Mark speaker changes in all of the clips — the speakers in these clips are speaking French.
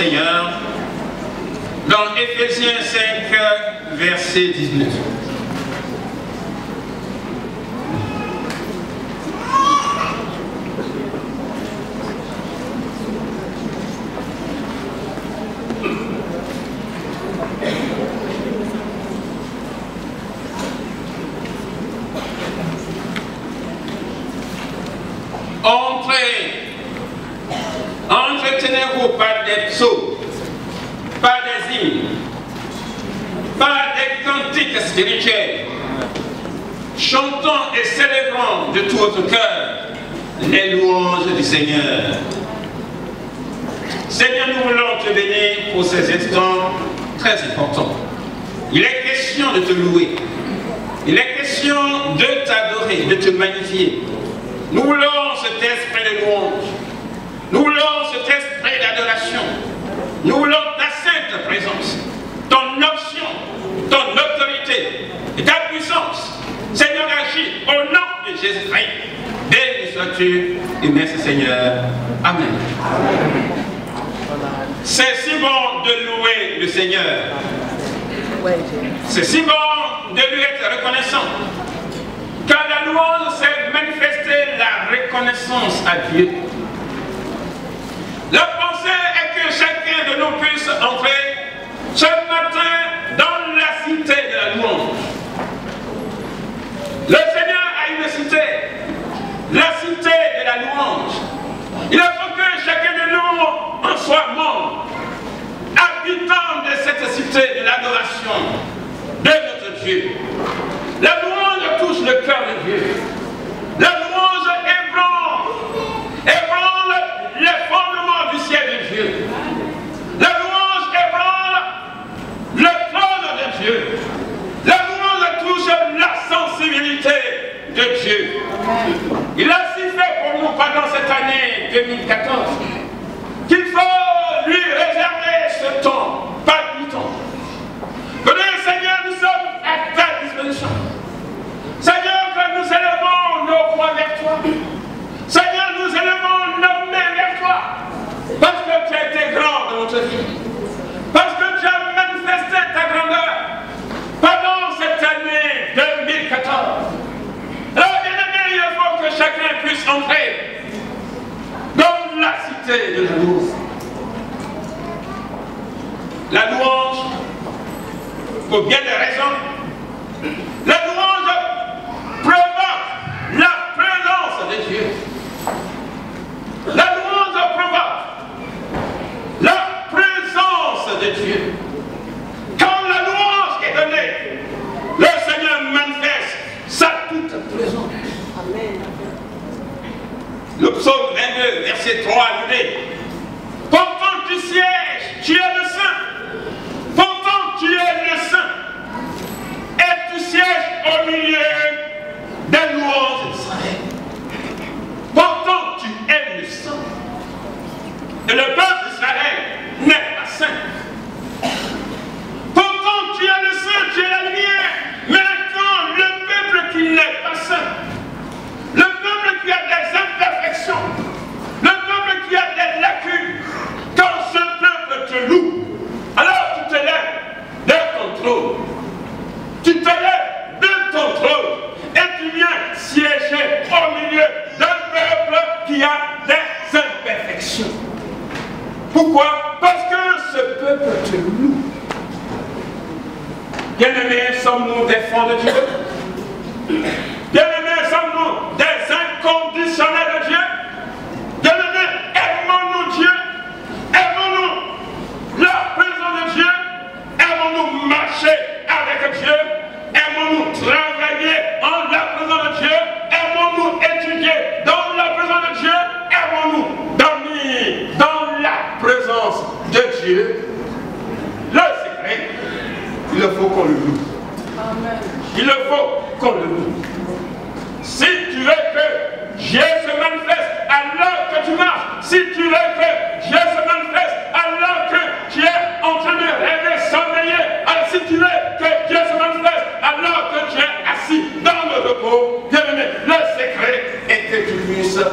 Speaker 1: Seigneur dans Éphésiens 5, verset 19. Entretenez-vous par des psaumes, par des hymnes, par des cantiques spirituels, chantant et célébrant de tout votre cœur les louanges du Seigneur. Seigneur, nous voulons te bénir pour ces instants très importants. Il est question de te louer. Il est question de t'adorer, de te magnifier. Nous voulons cet esprit de louange. Nous voulons cet esprit d'adoration. Nous voulons ta sainte présence, ton option, ton autorité et ta puissance. Seigneur, agis au nom de Jésus-Christ. Béni sois-tu et merci Seigneur. Amen. C'est si bon de louer le Seigneur. C'est si bon de lui être reconnaissant. Car la louange, c'est manifester la reconnaissance à Dieu. La pensée est que chacun de nous puisse entrer ce matin dans la cité de la louange. Le Seigneur a une cité, la cité de la louange. Il faut que chacun de nous en soit membre, habitant de cette cité de l'adoration de notre Dieu. La louange touche le cœur de Dieu. La louange ébranle les fondements du ciel de Dieu. La louange ébranle le trône de Dieu. La louange touche la sensibilité de Dieu. Il a si fait pour nous pendant cette année 2014 qu'il faut lui réserver ce temps palpitant. Que Seigneur, nous sommes à ta disposition. Seigneur, que nous élevons nos voix vers toi. Seigneur, nous élevons nos mains vers toi. Parce que tu as été grand dans notre vie. Parce que tu as manifesté ta grandeur pendant cette année 2014. Alors, bien-aimé, il faut que chacun puisse entrer dans la cité de la louange. La louange, pour bien des raisons, la louange provoque la présence de Dieu. La louange provoque la présence de Dieu. Quand la louange est donnée, le Seigneur manifeste sa toute présence. Amen. Le psaume 22, verset 3 nous dit: pourtant tu sièges, tu es le Saint. Pourtant tu es le Saint. Et tu sièges au milieu des louanges d'Israël. Pourtant tu es le Saint. Et le peuple d'Israël n'est pas saint. Pourtant tu es le Saint, tu es la lumière. Mais quand le peuple qui n'est pas saint, le peuple qui a des imperfections, le peuple qui a des lacunes, quand ce peuple te loue, alors tu te lèves de ton trône. Tu te lèves de ton trône et tu viens siéger au milieu d'un peuple qui a des imperfections. Pourquoi? Parce que ce peuple te loue. Bien-aimés, sommes-nous des enfants de Dieu? Bien-aimés, sommes-nous des inconditionnels de Dieu? Bien-aimés, aimons-nous Dieu? Aimons-nous la présence de Dieu? Aimons-nous marcher avec Dieu? Aimons-nous travailler en la présence de Dieu? Aimons-nous étudier dans la présence de Dieu? Aimons-nous dormir dans la présence de Dieu? Le secret, il faut qu'on le loue. Amen. Il faut qu'on le loue. Si tu veux que Dieu se manifeste alors que tu marches, si tu veux que Dieu se manifeste alors que tu es en train de rêver, sommeiller, alors si tu veux que Dieu se manifeste alors que tu es assis dans le repos, bien aimé, le secret est que tu puisses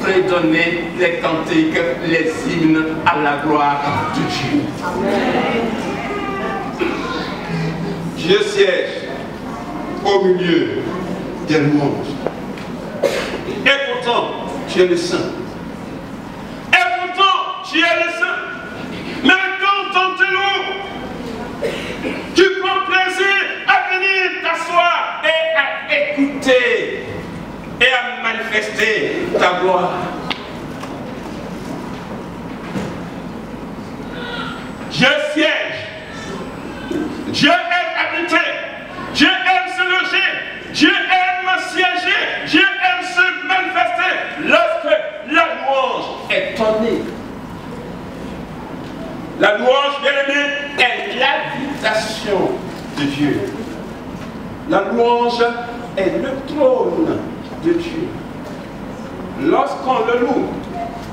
Speaker 1: prédonner les cantiques cantiques, les hymnes à la gloire de Dieu. Dieu siège au milieu des louanges. Et pourtant, tu es le Saint. Et pourtant, tu es le Saint. Mais quand on te loue, tu prends plaisir à venir t'asseoir et à écouter et à manifester ta gloire. Dieu siège. Dieu aime habiter. Dieu aime se loger. Dieu aime siéger. Dieu aime se manifester lorsque la louange est tonnée. La louange, bien aimé, est l'habitation de Dieu. La louange est le trône de Dieu. Lorsqu'on le loue,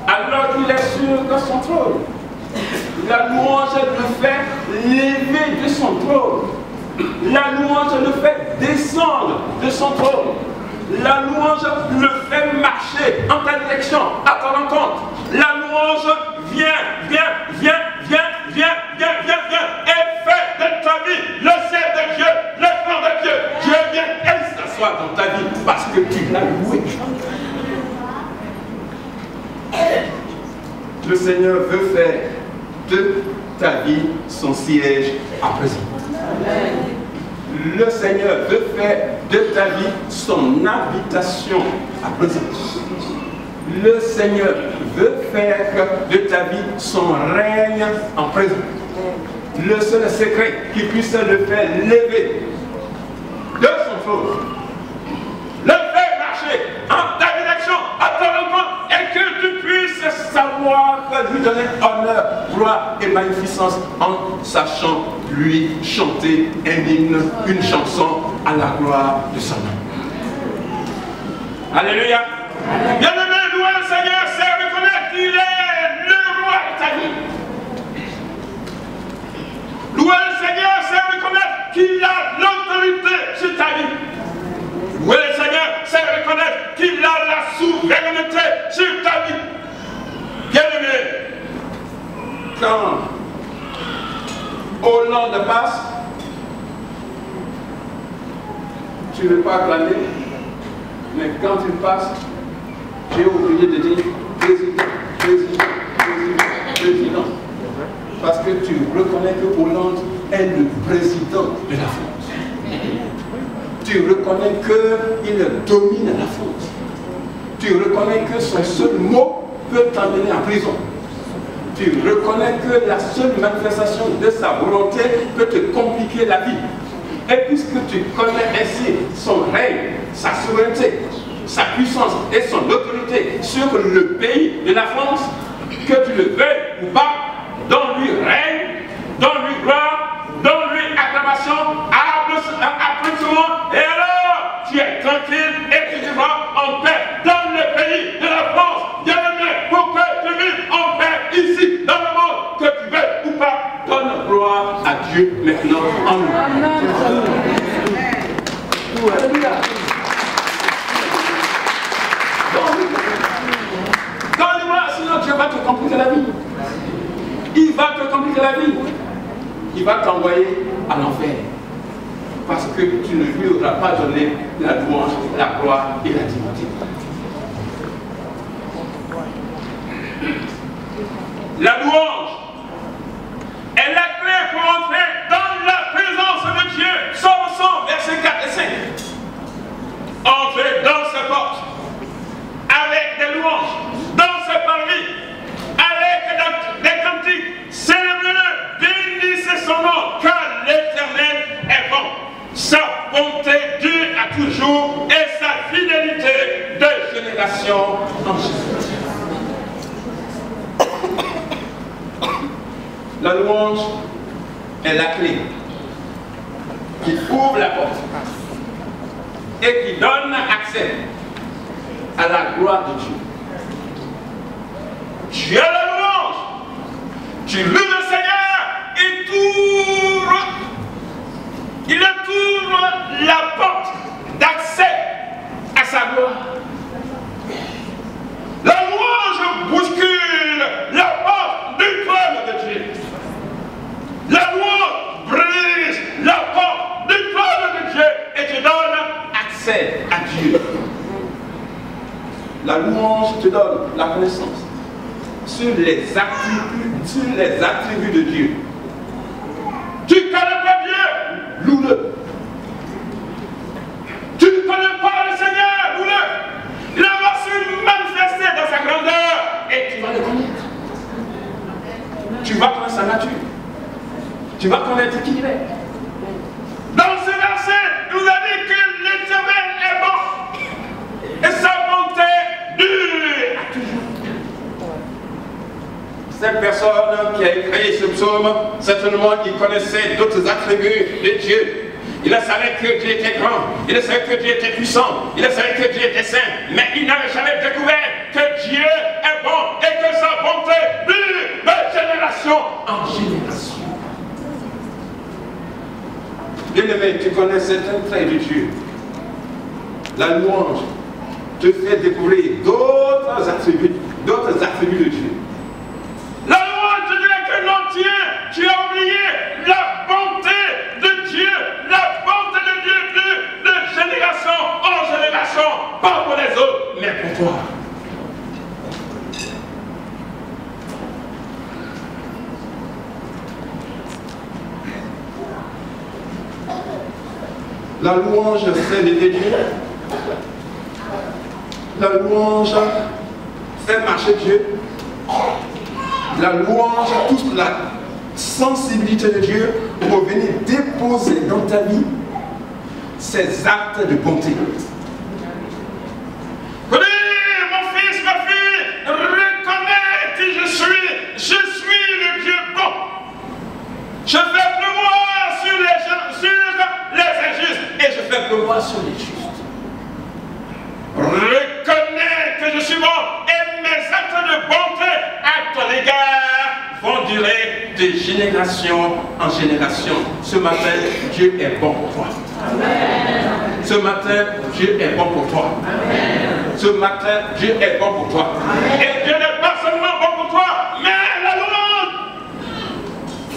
Speaker 1: alors qu'il est sur son trône, la louange le fait lever de son trône. La louange le fait descendre de son trône. La louange le fait marcher en ta direction, à ton rencontre. La louange vient et fait de ta vie le ciel de Dieu, le plan de Dieu. Dieu vient et s'assoit dans ta vie parce que tu l'as loué. Le Seigneur veut faire de ta vie son siège à présent. Le Seigneur veut faire de ta vie son habitation à présent. Le Seigneur veut faire de ta vie son règne en présent. Le seul secret qui puisse le faire lever de son trône, le faire marcher en ta direction, à ton rencontre, et que tu puisses savoir lui donner honneur, gloire et magnificence en sachant lui chanter un hymne, une chanson à la gloire de son nom. Alléluia. Bien-aimé, louez le Seigneur, c'est reconnaître qu'il est le roi de ta vie. Louez le Seigneur, c'est reconnaître qu'il a l'autorité sur ta vie. Louez le Seigneur, c'est reconnaître qu'il a la souveraineté sur ta vie. Bien-aimé, quand Hollande passe, tu ne veux pas acclamer, mais quand il passe, tu es obligé de dire président, président, président, président. Parce que tu reconnais que Hollande est le président de la France. Tu reconnais qu'il domine la France. Tu reconnais que son seul mot peut t'emmener en prison. Tu reconnais que la seule manifestation de sa volonté peut te compliquer la vie. Et puisque tu connais ainsi son règne, sa souveraineté, sa puissance et son autorité sur le pays de la France, que tu le veuilles ou pas, donne-lui règne, donne-lui gloire, donne-lui acclamation, applaudissement, et alors tu es tranquille et tu vivras en paix dans le pays de la France. Bien-aimé, pour que tu vives en paix ici, dans le monde, que tu veuilles ou pas, donne gloire à Dieu maintenant en nous. Donne-moi, sinon Dieu va te compliquer la vie. Il va te compliquer la vie. Il va t'envoyer à l'enfer. Parce que tu ne lui auras pas donné la louange, la gloire et la dignité. La louange est la clé pour entrer dans la présence de Dieu. Psaume 100, versets 4 et 5. Entrez dans ses portes avec des louanges, dans ses parvis, avec des cantiques, célébrez-le, bénissez son nom, car l'Éternel est bon. Sa bonté dure à toujours et sa fidélité de génération en génération. La louange est la clé qui ouvre la porte et qui donne accès à la gloire de Dieu. Tu as la louange, tu loues le Seigneur, il ouvre la porte d'accès à sa gloire. La louange bouscule La louange te donne la connaissance sur les attributs de Dieu. Tu ne connais pas Dieu, loue-le. Tu ne connais pas le Seigneur, loue-le. Il va se manifester dans sa grandeur et tu vas le connaître. Tu vas connaître sa nature. Tu vas connaître qui il est. Dans ce verset, il nous a dit que l'Éternel est bon et sa bonté dure à toujours. Cette personne qui a écrit ce psaume, certainement il connaissait d'autres attributs de Dieu. Il savait que Dieu était grand, il savait que Dieu était puissant, il savait que Dieu était saint, mais il n'avait jamais découvert que Dieu est bon et que sa bonté dure de génération en génération. Bien-aimé, tu connais certains traits de Dieu. La louange te fait découvrir d'autres attributs de Dieu. La louange te dit que l'entier, tu as oublié la bonté de Dieu, la bonté de Dieu de génération en génération, pas pour les autres, mais pour toi. La louange fait lever Dieu. La louange fait marcher Dieu. La louange touche la sensibilité de Dieu pour venir déposer dans ta vie ses actes de bonté. Mon fils, ma fille, reconnais qui je suis. Je suis le Dieu bon. Je fais pleuvoir sur les injustes et je fais pleuvoir sur les justes. Reconnais que je suis bon et mes actes de bonté à ton égard vont durer de génération en génération. Ce matin, Dieu est bon pour toi. Amen. Ce matin, Dieu est bon pour toi. Amen. Ce matin, Dieu est bon pour toi. Amen. Et Dieu n'est pas seulement bon pour toi, mais la louange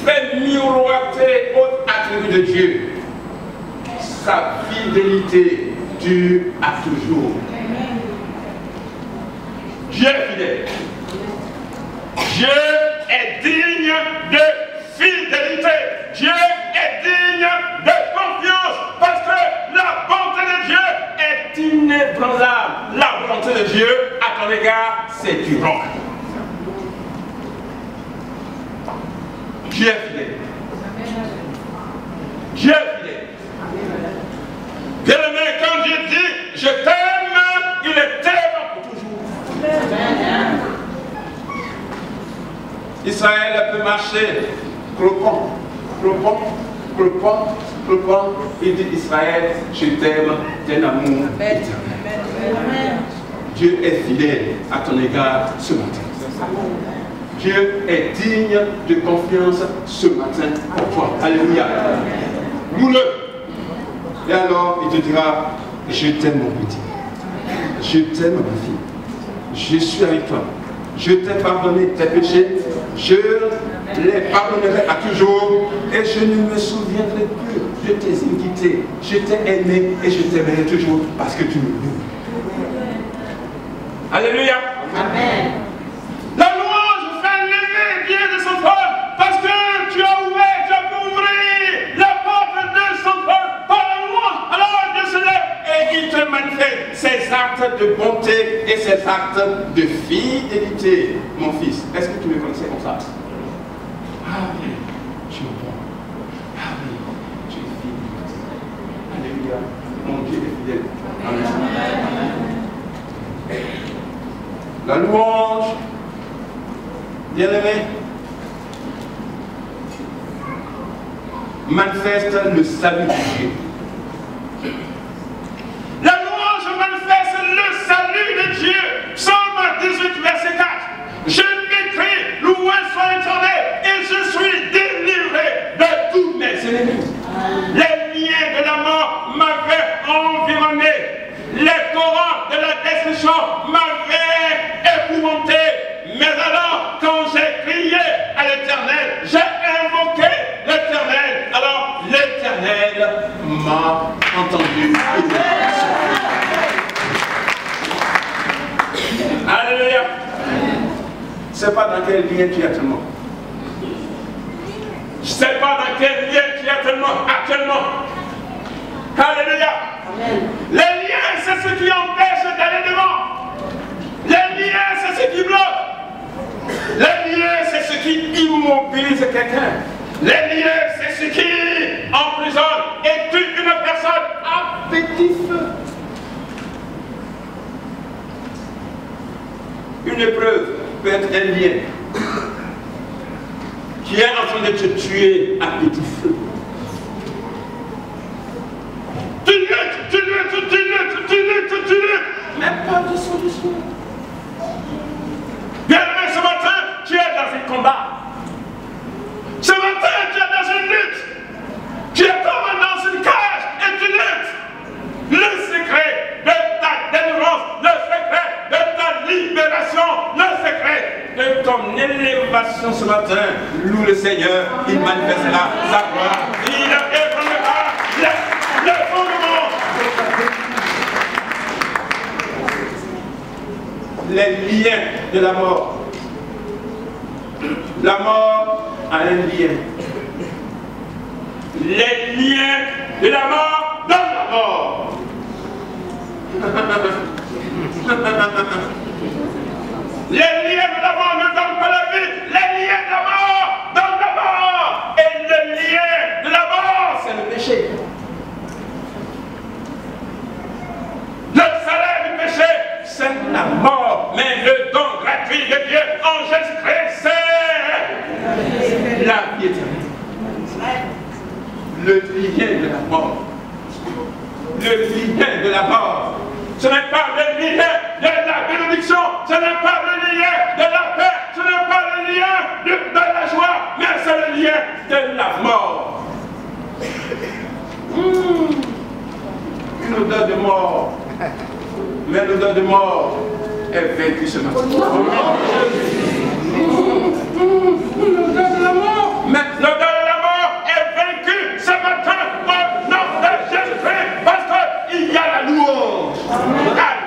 Speaker 1: fait miroiter aux attributs de Dieu. Sa fidélité dure à toujours. Amen. Dieu est fidèle. Dieu est digne de fidélité. Dieu est digne de confiance parce que la bonté de Dieu est inébranlable. La volonté de Dieu à ton égard, c'est durant. Dieu est fidèle. Dieu est fidèle. Bien-aimé, quand Dieu dit je t'aime, il est t'aime pour toujours. Amen. Israël peut marcher clopant, clopant, clopant, clopant. Il dit Israël, je t'aime d'un amour éternel. Dieu est fidèle à ton égard ce matin. Dieu est digne de confiance ce matin pour toi. Alléluia. Loue-le. Et alors, il te dira, je t'aime mon petit. Je t'aime ma fille. Je suis avec toi. Je t'ai pardonné tes péchés. Je les pardonnerai à toujours. Et je ne me souviendrai plus de tes iniquités. Je t'ai aimé et je t'aimerai toujours parce que tu me loues. Alléluia. Amen. La louange fait lever Dieu de son trône parce que tu as ouvert, tu as pu ouvrir la porte de son trône par la louange. Alors Dieu se lève et il te manifeste ses actes de bonté et ses actes de fidélité. Mon fils, est-ce que tu me connaissais comme ça? Ah oui, tu es bon. Ah oui, tu es fidèle. Alléluia. Mon Dieu est fidèle. Amen. La louange, bien-aimé, manifeste le salut de Dieu. La louange manifeste le salut de Dieu. Psaume 18, verset 4. Je m'écris, loué soit l'Éternel, et je suis délivré de tous mes ennemis. Les liens de la mort m'avaient environné. Les torrents de la destruction m'avaient épouvanté. Mais alors, quand j'ai crié à l'Éternel, j'ai invoqué l'Éternel. Alors, l'Éternel m'a entendu. sais pas dans quel lien tu es actuellement. Je ne sais pas dans quel lien tu es actuellement. Alléluia. Amen. Les liens, c'est ce qui empêche d'aller devant. Les liens, c'est ce qui bloque. Les liens, c'est ce qui immobilise quelqu'un. Les liens, c'est ce qui emprisonne et tue une personne à petit feu. Une épreuve peut être un lien qui est en train de te tuer à petit feu. Tu luttes, mais pas de solution. Bien-aimé, ce matin, tu es dans un combat. Ce matin, tu es dans une lutte. Tu es comme dans une cage et tu luttes. Le secret de ta délivrance, le secret de ta libération, le secret de ton élévation ce matin, loue le Seigneur, il manifestera sa gloire. Il ébranlera le fondement. Les liens de la mort. La mort a un lien. Les liens de la mort dans la mort. Les liens de la mort ne donnent pas la vie. Les liens de la mort donnent la mort. Et le lien de la mort, c'est le péché. Le salaire du péché, c'est la mort. Mais le don gratuit de Dieu en Jésus-Christ, c'est la vie éternelle. Le lien de la mort. Le lien de la mort. Ce n'est pas le lien de la bénédiction, ce n'est pas le lien de la paix, ce n'est pas le lien de la joie, mais c'est le lien de la mort. Une odeur de mort. Mais l'odeur de mort est vaincue ce matin. L'odeur de la mort. Mais l'odeur de la mort est vaincue ce matin au nom de Jésus-Christ parce qu'il y a la louange à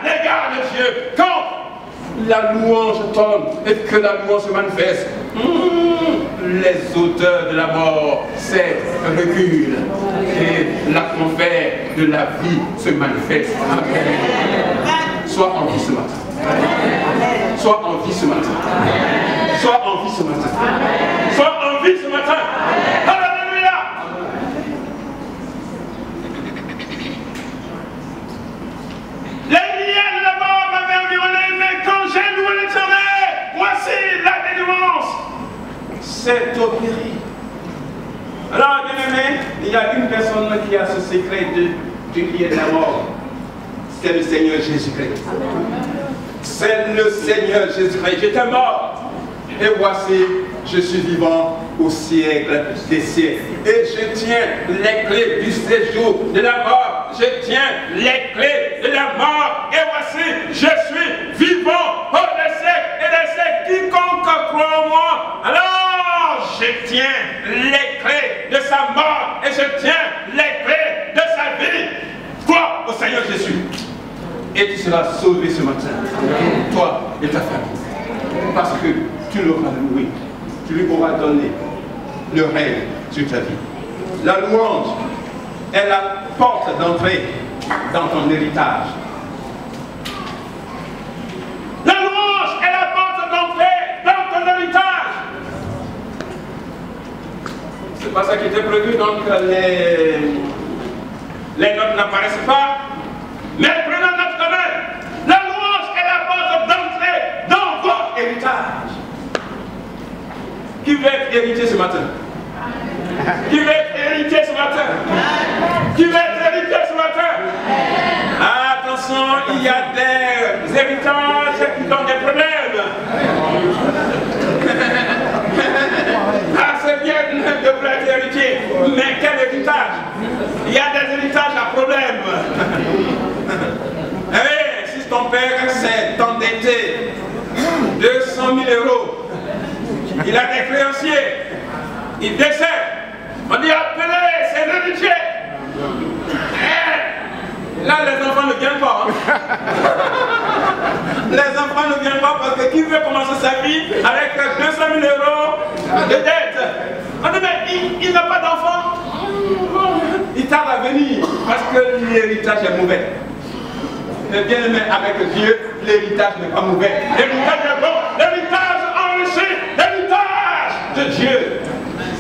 Speaker 1: l'égard de Dieu. Quand la louange tombe et que la louange se manifeste, les odeurs de la mort reculent et l'atmosphère de la vie se manifeste. Amen. Sois en vie ce matin. Amen. Sois en vie ce matin. Amen. Sois en vie ce matin. Amen. Sois en vie ce matin. Amen. Alléluia. Les liens de la mort m'avaient environné, mais quand j'ai loué l'Éternel, voici la délivrance. C'est opéré. Alors, bien aimé, il y a une personne qui a ce secret du lien de la mort. C'est le Seigneur Jésus-Christ. C'est le Seigneur Jésus-Christ. J'étais mort. Et voici, je suis vivant au siècle des siècles. Et je tiens les clés du séjour de la mort. Je tiens les clés de la mort. Et voici, je suis vivant pour les siècles et les siècles. Quiconque croit en moi, alors je tiens les clés de sa mort. Et je tiens les clés de sa vie. Crois au Seigneur Jésus. Et tu seras sauvé ce matin. Toi et ta famille. Parce que tu l'auras loué. Tu lui auras donné le règne sur ta vie. La louange est la porte d'entrée dans ton héritage. La louange est la porte d'entrée dans ton héritage. C'est pas ça qui était prévu, donc les notes n'apparaissent pas. Mais prenons notre quand même. La louange est la porte d'entrée dans votre héritage. Qui veut être hérité ce matin? Qui veut être hérité ce matin? Qui veut être hérité ce matin? Attention, il y a des héritages qui donnent des problèmes. Ah, c'est bien de vouloir être héritier, mais quel héritage? Il y a des héritages à problème. Eh, si ton père s'est endetté 200 000 €, il a des créanciers, il décède, on dit appelez ses héritiers. Là, les enfants ne viennent pas. Hein. Les enfants ne viennent pas parce et qui veut commencer sa vie avec 200 000 € de dette. On dit, mais il n'a pas d'enfant. Il tarde à venir parce que l'héritage est mauvais. Mais bien aimé, avec Dieu, l'héritage n'est pas mauvais. L'héritage est bon. L'héritage enrichit. L'héritage de Dieu.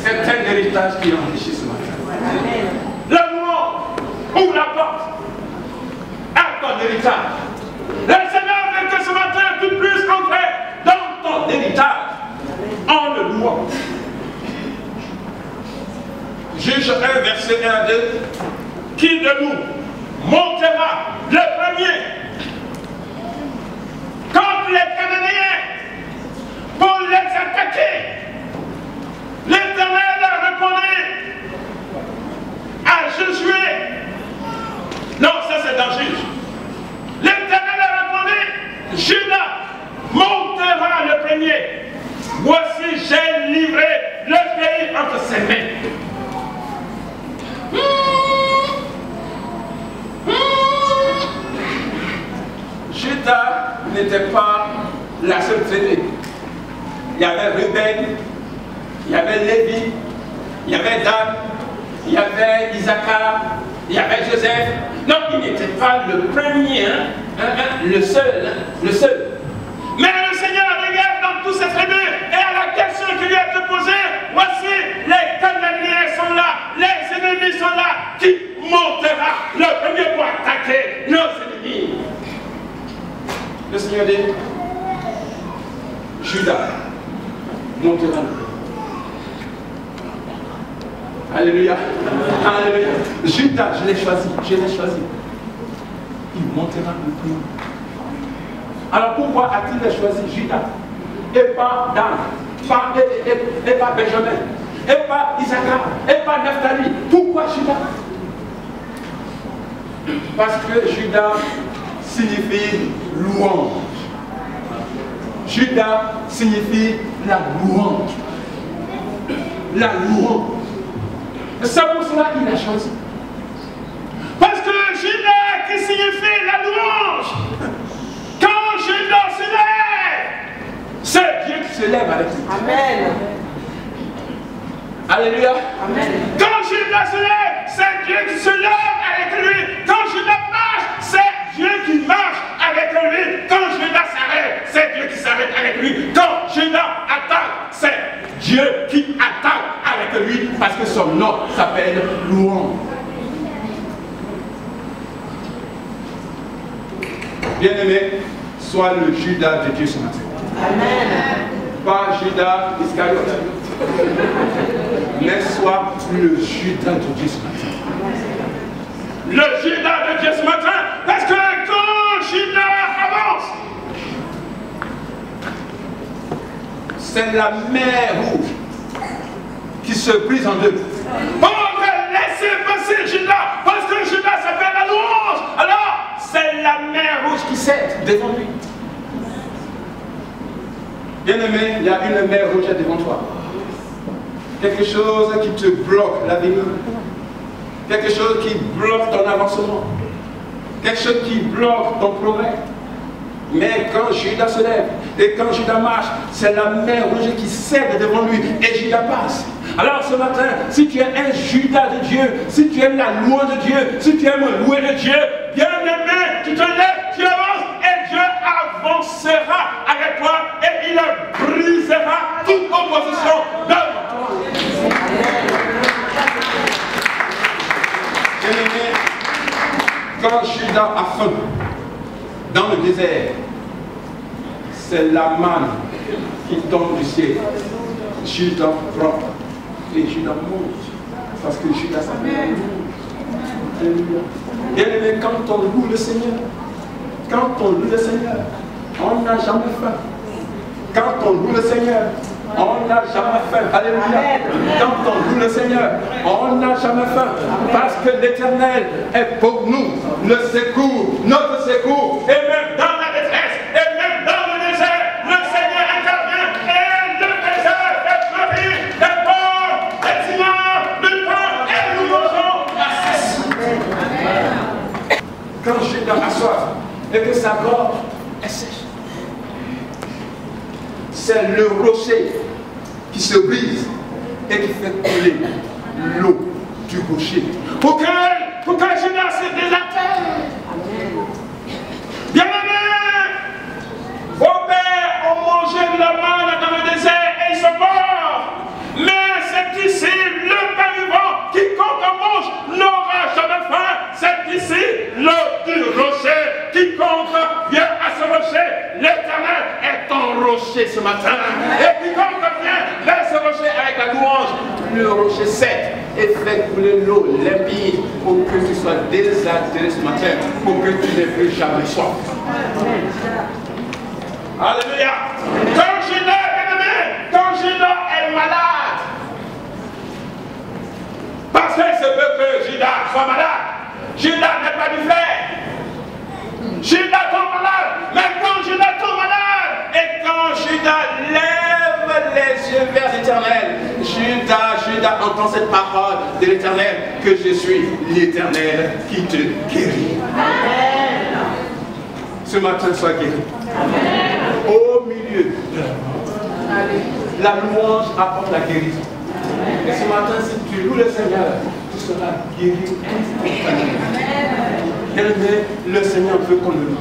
Speaker 1: C'est un héritage qui enrichit ce matin. Le louange ouvre la porte. Accorde l'héritage. Le Seigneur veut que ce matin tu puisses entrer dans ton héritage en le louant. Juge 1, verset 1 à 2. Qui de nous montera le premier contre les Cananéens pour les attaquer? L'Éternel répondit à Josué. Non, ça c'est dans Juge. L'Éternel répondit, Judas montera le premier. Voici, j'ai livré le pays entre ses mains. Judas n'était pas la seule tribu. Il y avait Ruben, il y avait Lévi, il y avait Dan, il y avait Issachar, il y avait Joseph. Non, il n'était pas le premier, le seul. Mais le Seigneur regarde dans tous ces tribus et à la question qui lui a été posée, voici les Cananéens sont là, les ennemis sont là, qui montera le premier pour attaquer nos ennemis. Le Seigneur dit, Judas montera le premier. Alléluia. Alléluia. Judas, je l'ai choisi. Il montera le premier. Alors pourquoi a-t-il choisi Judas et pas Dan, et pas Benjamin, et pas Issachar, et pas Naphtali? Pourquoi Judas? Parce que Judas signifie louange. Judas signifie la louange. La louange. C'est pour cela qu'il a choisi. Parce que Judas qui signifie la louange, quand Judas se lève, c'est Dieu qui se lève avec lui. Amen. Alléluia. Amen. Quand Judas se lève, c'est Dieu qui se lève avec lui. Quand Judas marche, c'est Dieu qui marche avec lui. Quand Judas s'arrête, c'est Dieu qui s'arrête avec lui. Quand Judas attaque, c'est Dieu qui attaque avec lui parce que son nom s'appelle louange. Bien-aimé, sois le Judas de Dieu ce matin. Amen. Pas Judas Iscariote, mais sois le Judas de Dieu ce matin. Le Judas de Dieu ce matin, parce que quand Judas avance, c'est la mer rouge qui se brise en deux. On va laisser passer Judas, parce que Judas s'appelle la louange. Alors, c'est la mer rouge qui cède devant lui. Bien-aimé, il y a une mer rouge devant toi. Quelque chose qui te bloque l'avenir. Quelque chose qui bloque ton avancement. Quelque chose qui bloque ton progrès. Mais quand Judas se lève et quand Judas marche, c'est la mer rouge qui cède devant lui et Judas passe. Alors ce matin, si tu es un Judas de Dieu, si tu aimes la louange de Dieu, si tu aimes louer de Dieu, bien aimé, tu te lèves, tu avances et Dieu avancera avec toi et il brisera toute opposition devant toi. Bien aimé, quand Judas a faim, dans le désert, c'est la manne qui tombe du ciel. Judas prend et Judas mange. Parce que Judas s'appelle. Bien aimé, quand on loue le Seigneur, on n'a jamais faim. Quand on loue le Seigneur, on n'a jamais faim. Alléluia. Quand on loue le Seigneur, on n'a jamais faim. Parce que l'Éternel est pour nous le secours, notre secours. Et même dans la détresse, et même dans le désert, le Seigneur intervient. Et le désert est fleuri, des ports, des signaux, du pain, et nous mangeons la cesse. Quand Judas a soif et que sa gorge est sèche, c'est le rocher qui se brise et qui fait couler l'eau du rocher. Pour que Judas se désaltère. Bien-aimés, vos pères ont mangé de la manne dans le désert et ils sont morts. Mais c'est ici le pain vivant, quiconque en mange n'aura jamais faim. C'est ici l'eau du rocher, quiconque vient à ce rocher, l'Éternel est ton rocher ce matin. Et quiconque vient vers ce rocher avec la louange, le rocher sec et fait couler l'eau limpide pour que tu sois désaltéré ce matin, pour que tu n'aies plus jamais soif. Alléluia. Quand Judas, bien-aimé, quand Judas est malade, parce qu'il se peut que Judas soit malade, Judas n'est pas du fait. Judas tombe malade, mais quand Judas tombe malade, et quand Judas lève les yeux vers l'Éternel, Judas entend cette parole de l'Éternel, que je suis l'Éternel qui te guérit. Amen. Ce matin, sois guéri. Amen. Au milieu de la louange apporte la guérison. Et ce matin, si tu loues le Seigneur, tu seras guéri instantanément. Le Seigneur veut qu'on le loue.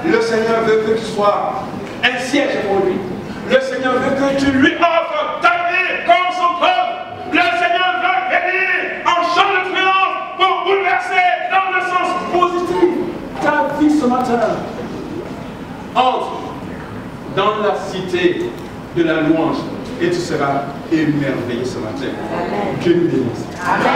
Speaker 1: Le Seigneur veut que tu sois un siège pour lui. Le Seigneur veut que tu lui offres ta vie comme son trône. Le Seigneur veut venir en chant de triomphe pour bouleverser dans le sens positif ta vie ce matin. Entre dans la cité de la louange et tu seras émerveillé ce matin. Amen. Dieu nous bénisse. Amen.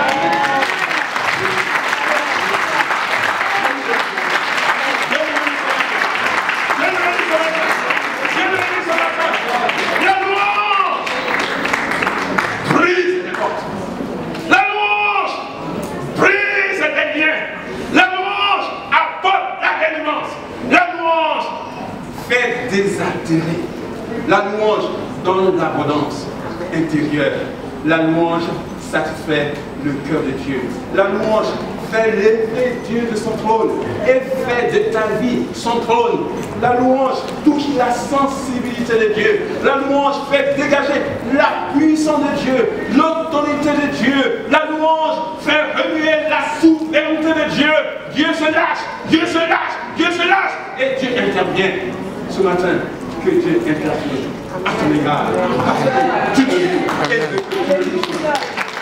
Speaker 1: Désaltéré. La louange donne l'abondance intérieure. La louange satisfait le cœur de Dieu. La louange fait lever Dieu de son trône et fait de ta vie son trône. La louange touche la sensibilité de Dieu. La louange fait dégager la puissance de Dieu, l'autorité de Dieu. La louange fait remuer la souveraineté de Dieu. Dieu se lâche, Dieu se lâche, Dieu se lâche et Dieu intervient. Ce matin, que Dieu intervienne à ton égard. Tu te loues et que tu te loues.